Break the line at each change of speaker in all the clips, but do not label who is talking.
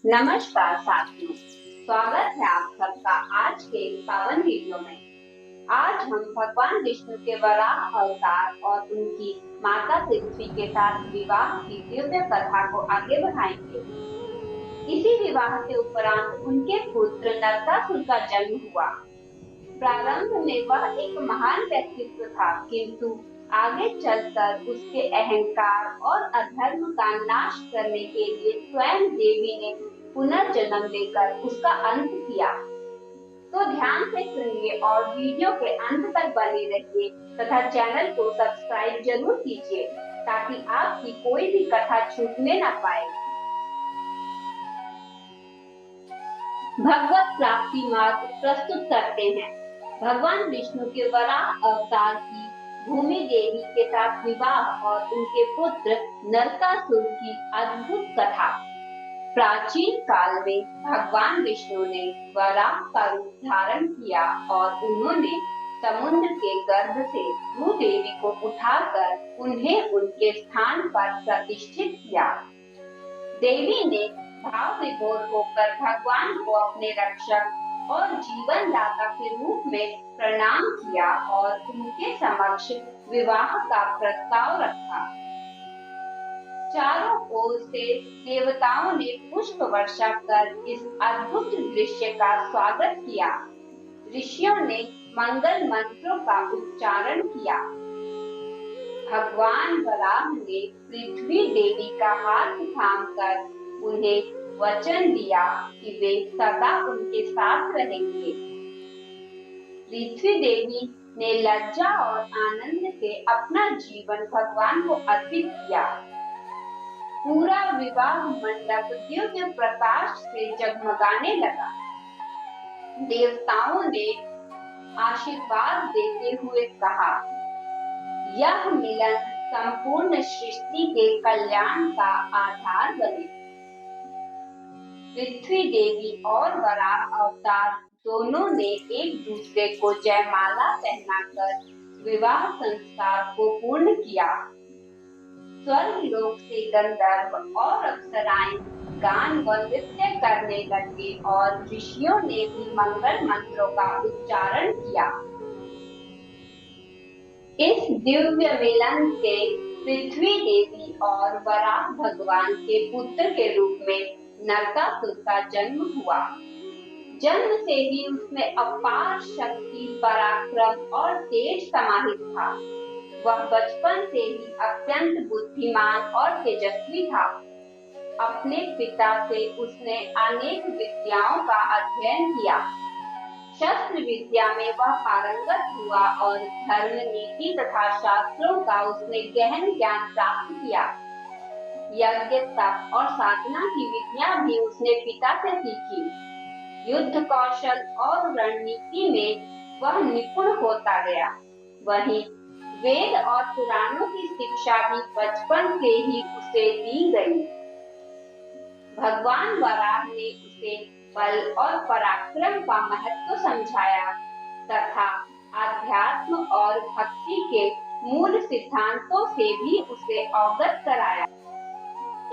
नमस्कार साथियों, स्वागत है आप सबका आज के इस पावन वीडियो में। आज हम भगवान विष्णु के वराह अवतार और उनकी माता पृथ्वी के साथ विवाह की दिव्य कथा को आगे बढ़ाएंगे। इसी विवाह के उपरांत उनके पुत्र नरकासुर का जन्म हुआ। प्रारंभ में वह एक महान व्यक्तित्व था, किंतु आगे चलकर उसके अहंकार और अधर्म का नाश करने के लिए स्वयं देवी ने पुनर्जन्म देकर उसका अंत किया। तो ध्यान से सुनिए और वीडियो के अंत तक बने रहिए तथा चैनल को सब्सक्राइब जरूर कीजिए ताकि आपकी कोई भी कथा छूटने न पाए। भगवत प्राप्ति मार्ग प्रस्तुत करते हैं। भगवान विष्णु के वराह अवतार की भूमि देवी के साथ विवाह और उनके पुत्र नरकासुर की अद्भुत कथा। प्राचीन काल में भगवान विष्णु ने वराह का रूप धारण किया और उन्होंने समुद्र के गर्भ से भूदेवी को उठाकर उन्हें उनके स्थान पर प्रतिष्ठित किया। देवी ने भाव विभोर होकर भगवान को अपने रक्षक और जीवन दाता के रूप में प्रणाम किया और उनके समक्ष विवाह का प्रस्ताव रखा। चारों ओर से देवताओं ने पुष्प वर्षा कर इस अद्भुत दृश्य का स्वागत किया। ऋषियों ने मंगल मंत्रों का उच्चारण किया। भगवान वराह ने पृथ्वी देवी का हाथ थामकर उन्हें वचन दिया कि वे सदा उनके साथ रहेंगे। पृथ्वी देवी ने लज्जा और आनंद से अपना जीवन भगवान को अर्पित किया। पूरा विवाह मंडप दिव्य प्रकाश से जगमगाने लगा। देवताओं ने आशीर्वाद देते हुए कहा, यह मिलन संपूर्ण सृष्टि के कल्याण का आधार बने। पृथ्वी देवी और वराह अवतार दोनों ने एक दूसरे को जयमाला पहनाकर विवाह संस्कार को पूर्ण किया। स्वर्ग लोक से गंधर्व और अप्सराएं गान व नृत्य करने लगे और ऋषियों ने भी मंगल मंत्रों का उच्चारण किया। इस दिव्य मिलन से पृथ्वी देवी और वराह भगवान के पुत्र के रूप में नरकासुर का जन्म हुआ। जन्म से ही उसमें अपार शक्ति, पराक्रम और तेज समाहित था। वह बचपन से ही अत्यंत बुद्धिमान और तेजस्वी था। अपने पिता से उसने अनेक विद्याओं का अध्ययन किया। शस्त्र विद्या में वह पारंगत हुआ और धर्म, नीति तथा शास्त्रों का उसने गहन ज्ञान प्राप्त किया। यज्ञ, तप और साधना की विद्या भी उसने पिता से सीखी। युद्ध कौशल और रणनीति में वह निपुण होता गया। वहीं वेद और पुराणों की शिक्षा भी बचपन से ही उसे दी गई। भगवान वराह ने उसे बल और पराक्रम का महत्व समझाया तथा आध्यात्म और भक्ति के मूल सिद्धांतों से भी उसे अवगत कराया।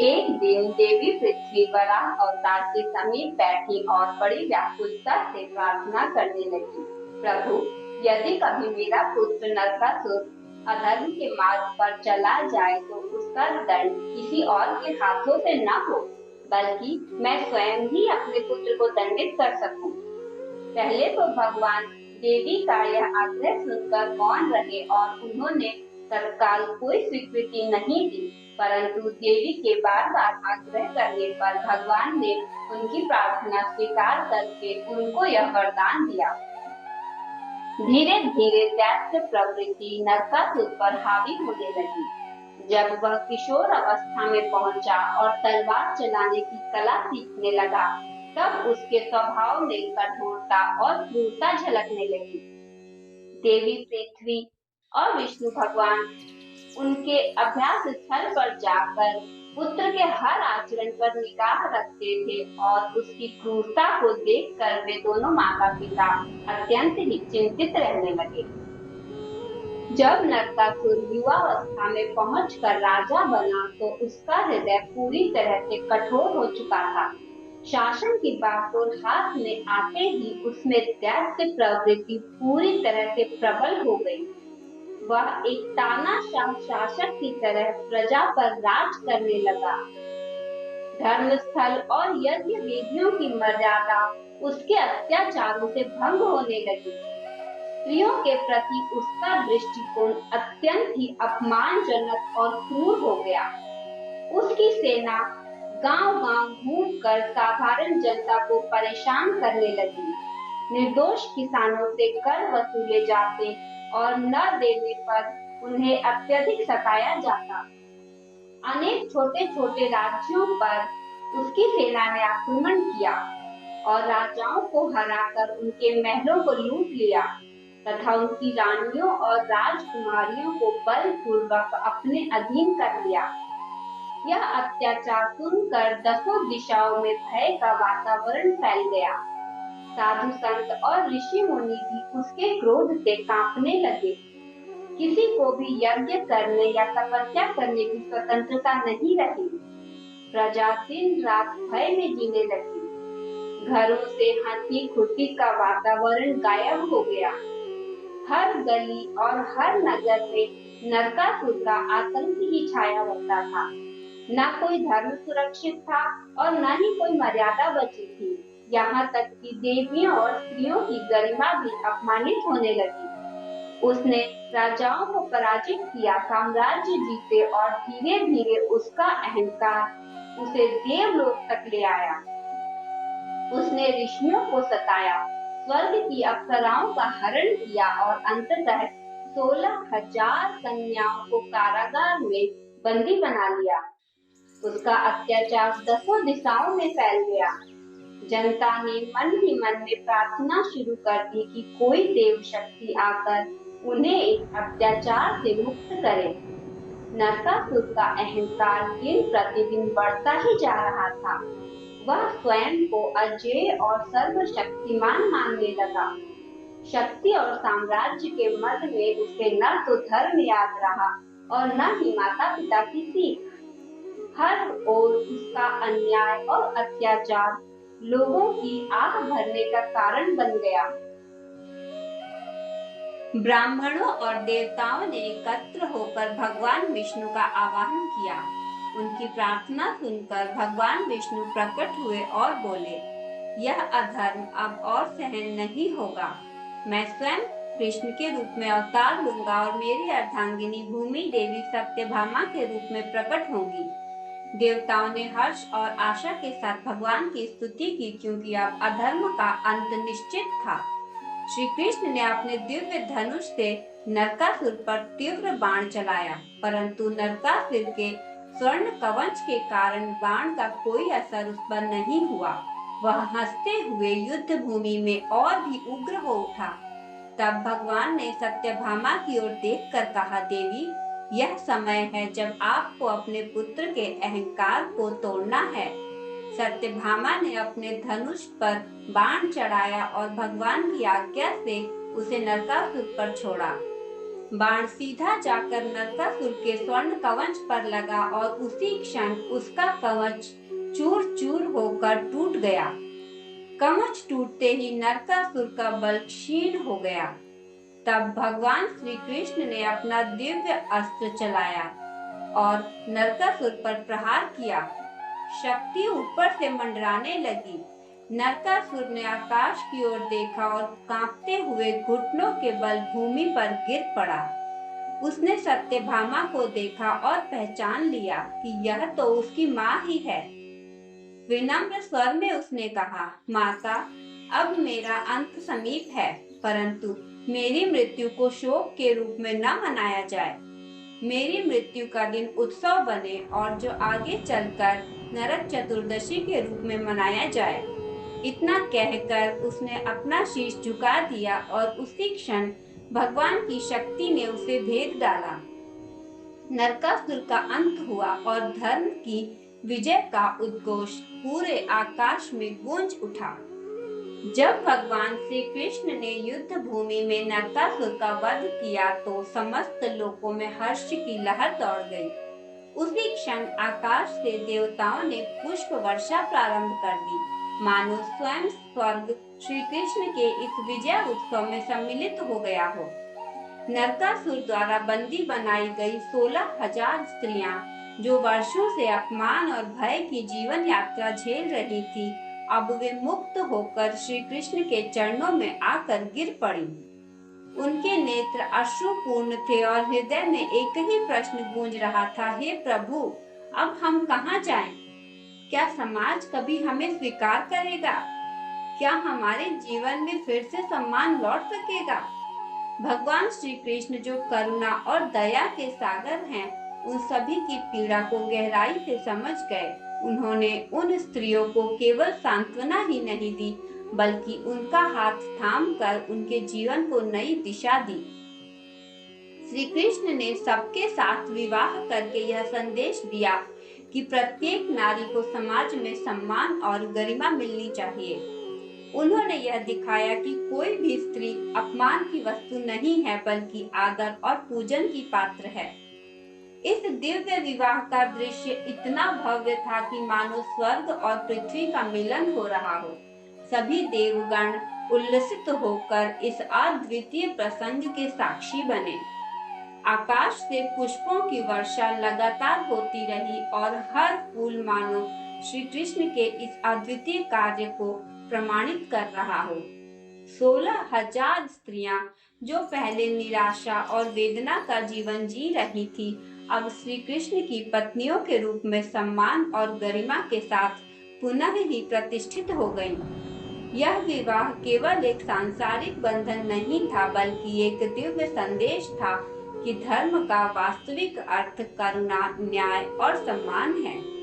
एक दिन देवी पृथ्वी वराह अवतार के समीप बैठी और बड़ी व्याकुलता से प्रार्थना करने लगी, प्रभु, यदि कभी मेरा पुत्र नरकासुर अधर्म के मार्ग पर चला जाए तो उसका दंड किसी और के हाथों से न हो, बल्कि मैं स्वयं ही अपने पुत्र को दंडित कर सकूं। पहले तो भगवान देवी का यह आग्रह सुनकर मौन रहे और उन्होंने तत्काल कोई स्वीकृति नहीं दी, परंतु देवी के बार बार आग्रह करने पर भगवान ने उनकी प्रार्थना स्वीकार करके उनको यह वरदान दिया। धीरे धीरे दैत्य प्रवृत्ति नरकासुर पर हावी होने लगी। जब वह किशोर अवस्था में पहुंचा और तलवार चलाने की कला सीखने लगा, तब उसके स्वभाव में कठोरता और क्रूरता झलकने लगी। देवी पृथ्वी और विष्णु भगवान उनके अभ्यास स्थल पर जाकर पुत्र के हर आचरण पर निगाह रखते थे और उसकी क्रूरता को देखकर वे दोनों माता पिता अत्यंत ही चिंतित रहने लगे। जब नरकासुर युवावस्था में पहुंचकर राजा बना तो उसका हृदय पूरी तरह से कठोर हो चुका था। शासन की बागडोर हाथ में आते ही उसमें दैत्य प्रवृत्ति पूरी तरह से प्रबल हो गई। वह एक तानाशाह शासक की तरह प्रजा पर राज करने लगा। धर्मस्थल और यज्ञ वेदियों की मर्यादा उसके अत्याचारों से भंग होने लगी। स्त्रियों के प्रति उसका दृष्टिकोण अत्यंत ही अपमानजनक और क्रूर हो गया। उसकी सेना गांव-गांव घूमकर साधारण जनता को परेशान करने लगी। निर्दोष किसानों से कर वसूले जाते और न देने पर उन्हें अत्यधिक सताया जाता। अनेक छोटे-छोटे राज्यों पर उसकी सेना ने आक्रमण किया और राजाओं को हराकर उनके महलों को लूट लिया तथा उनकी रानियों और राजकुमारियों को बलपूर्वक अपने अधीन कर लिया। यह अत्याचार सुनकर दसों दिशाओं में भय का वातावरण फैल गया। साधु संत और ऋषि मुनि भी उसके क्रोध से कांपने लगे। किसी को भी यज्ञ करने या तपस्या करने की स्वतंत्रता नहीं रही। प्रजा दिन रात भय में जीने लगी। घरों से हंसी खुशी का वातावरण गायब हो गया। हर गली और हर नगर में नरकासुर का आतंक ही छाया रहता था। न कोई धर्म सुरक्षित था और न ही कोई मर्यादा बची थी। यहाँ तक कि देवियों और स्त्रियों की गरिमा भी अपमानित होने लगी। उसने राजाओं को पराजित किया, साम्राज्य जीते और धीरे धीरे उसका अहंकार उसे देवलोक तक ले आया। उसने ऋषियों को सताया, स्वर्ग की अप्सराओं का हरण किया और अंततः 16,000 कन्याओं को कारागार में बंदी बना लिया। उसका अत्याचार दसों दिशाओं में फैल गया। जनता ने मन ही मन में प्रार्थना शुरू कर दी कि कोई देव शक्ति आकर उन्हें इस अत्याचार से मुक्त करे। नरकासुर का अहंकार दिन प्रतिदिन बढ़ता ही जा रहा था। वह स्वयं को अजेय और सर्वशक्तिमान मानने लगा। शक्ति और साम्राज्य के मद में उसे न तो धर्म याद रहा और न ही माता पिता की सीख। हर ओर उसका अन्याय और अत्याचार लोगों की आह भरने का कारण बन गया। ब्राह्मणों और देवताओं ने एकत्र होकर भगवान विष्णु का आवाहन किया। उनकी प्रार्थना सुनकर भगवान विष्णु प्रकट हुए और बोले, यह अधर्म अब और सहन नहीं होगा। मैं स्वयं कृष्ण के रूप में अवतार लूंगा और मेरी अर्धांगिनी भूमि देवी सत्यभामा के रूप में प्रकट होंगी। देवताओं ने हर्ष और आशा के साथ भगवान की स्तुति की, क्योंकि अब अधर्म का अंत निश्चित था। श्री कृष्ण ने अपने दिव्य धनुष से नरकासुर पर तीव्र बाण चलाया, परंतु नरकासुर के स्वर्ण कवच के कारण बाण का कोई असर उस पर नहीं हुआ। वह हंसते हुए युद्ध भूमि में और भी उग्र हो उठा। तब भगवान ने सत्यभामा की ओर देखकर कहा, देवी, यह समय है जब आपको अपने पुत्र के अहंकार को तोड़ना है। सत्यभामा ने अपने धनुष पर बाण चढ़ाया और भगवान की आज्ञा से उसे नरकासुर पर छोड़ा। बाण सीधा जाकर नरकासुर के स्वर्ण कवच पर लगा और उसी क्षण उसका कवच चूर चूर होकर टूट गया। कवच टूटते ही नरकासुर का बल क्षीण हो गया। तब भगवान श्री कृष्ण ने अपना दिव्य अस्त्र चलाया और नरकासुर पर प्रहार किया। शक्ति ऊपर से मंडराने लगी। नरकासुर ने आकाश की ओर देखा और कांपते हुए घुटनों के बल भूमि पर गिर पड़ा। उसने सत्यभामा को देखा और पहचान लिया कि यह तो उसकी माँ ही है। विनम्र स्वर में उसने कहा, माता, अब मेरा अंत समीप है, परंतु मेरी मृत्यु को शोक के रूप में न मनाया जाए। मेरी मृत्यु का दिन उत्सव बने और जो आगे चलकर नरक चतुर्दशी के रूप में मनाया जाए। इतना कहकर उसने अपना शीश झुका दिया और उसी क्षण भगवान की शक्ति ने उसे भेद डाला। नरकासुर का अंत हुआ और धर्म की विजय का उद्घोष पूरे आकाश में गूंज उठा। जब भगवान श्री कृष्ण ने युद्ध भूमि में नरकासुर का वध किया तो समस्त लोकों में हर्ष की लहर दौड़ गई। उसी क्षण आकाश से देवताओं ने पुष्प वर्षा प्रारंभ कर दी, मानो स्वयं स्वर्ग श्री कृष्ण के इस विजय उत्सव में सम्मिलित हो गया हो। नरकासुर द्वारा बंदी बनाई गई 16,000 स्त्रियां, जो वर्षों से अपमान और भय की जीवन यात्रा झेल रही थी, अब वे मुक्त होकर श्री कृष्ण के चरणों में आकर गिर पड़ी। उनके नेत्र अश्रुपूर्ण थे और हृदय में एक ही प्रश्न गूंज रहा था, हे प्रभु, अब हम कहाँ जाएं? क्या समाज कभी हमें स्वीकार करेगा? क्या हमारे जीवन में फिर से सम्मान लौट सकेगा? भगवान श्री कृष्ण, जो करुणा और दया के सागर हैं, उन सभी की पीड़ा को गहराई से समझ गए। उन्होंने उन स्त्रियों को केवल सांत्वना ही नहीं दी, बल्कि उनका हाथ थामकर उनके जीवन को नई दिशा दी। श्री कृष्ण ने सबके साथ विवाह करके यह संदेश दिया कि प्रत्येक नारी को समाज में सम्मान और गरिमा मिलनी चाहिए। उन्होंने यह दिखाया कि कोई भी स्त्री अपमान की वस्तु नहीं है, बल्कि आदर और पूजन की पात्र है। इस दिव्य विवाह का दृश्य इतना भव्य था कि मानो स्वर्ग और पृथ्वी का मिलन हो रहा हो। सभी देवगण उल्लसित होकर इस अद्वितीय प्रसंग के साक्षी बने। आकाश से पुष्पों की वर्षा लगातार होती रही और हर फूल मानो श्री कृष्ण के इस अद्वितीय कार्य को प्रमाणित कर रहा हो। 16,000 स्त्रियां, जो पहले निराशा और वेदना का जीवन जी रही थी, अब श्री कृष्ण की पत्नियों के रूप में सम्मान और गरिमा के साथ पुनः ही प्रतिष्ठित हो गईं। यह विवाह केवल एक सांसारिक बंधन नहीं था, बल्कि एक दिव्य संदेश था कि धर्म का वास्तविक अर्थ करुणा, न्याय और सम्मान है।